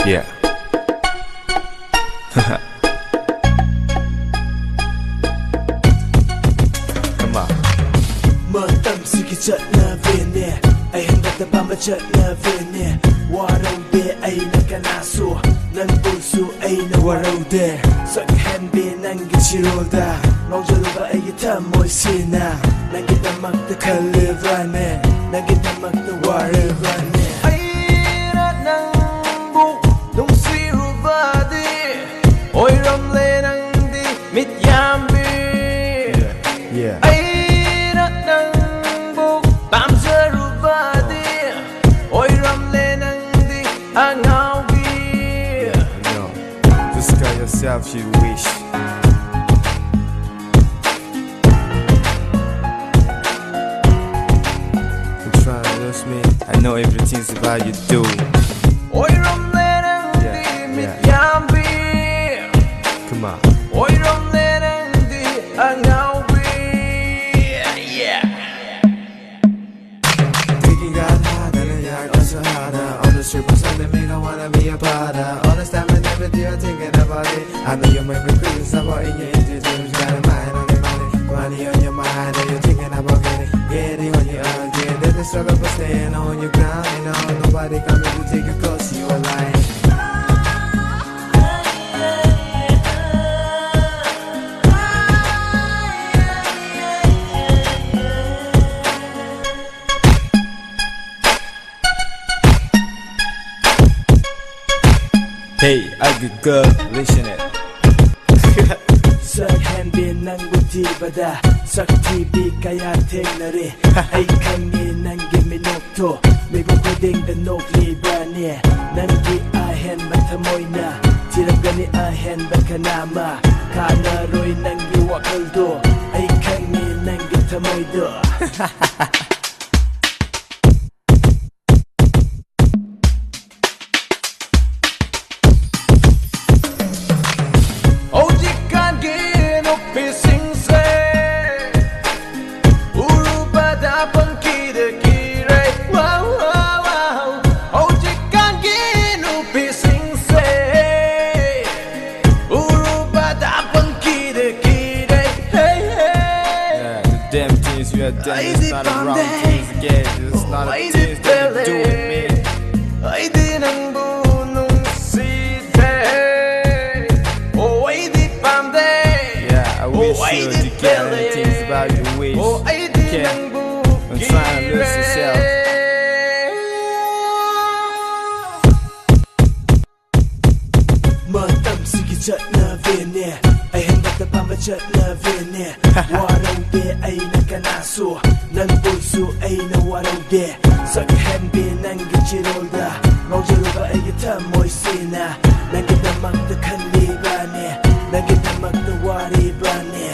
Yeah. Come on. Matamsiki chutnavine ay hanggat na pamachatnavine. Waraw de ay nakanaso ng puso ay nawaraw de. Sakhanbe ng gitshirolda ngawjalo ba ay itamoy sina nang gitamak na kalivane nang gitamak na warivane. Ay rat ng buk nung sirubadi oy ramle ng di mityambi. Yeah. Ay rat ng buk bam sirubadi oy ramle ng di angawbi. No. Just tell yourself you wish. Me. I know everything's about you do. Oy ramle ng di mityambi. Come on. Oy ramle ng di angawbi. Yeah. Thinking got harder and yard also harder. On the street was something make I wanna be a part of. All this time and everything you're thinking about it. I know you might be feeling somewhere in your interest. Got a mind on your money on your mind, and you're thinking about getting on your own. The struggle for staying on your ground, and nobody coming to take you cause you are lying. Hey, ugly girl, listen it. Sakhanbe ng butibada sak TV kaya tenare ay kami nang giminokto Mego kodeng danok libane nang gi ahen matamoy na tirang gani ahen bakanama kana roy nang giwakaldo ay kami nang gitamoy do. Damn things we are doing, it's not a wrong things again. It's not a things that you do with me. Ay di nang bunong site. Oh ay di pamde. Yeah, I wish you to get things about your wish. Oh ay di nang bunong I'm trying to lose yourself. Matamsiki chutnavine ay hanggat na pamachatnavine. Waraw de ay nakanaso ng puso ay nawaraw de. Sakhanbe ng gitshirolda ngawjalo ba ay itamoy sina nang gitamak na kalibane nang gitamak na waribane.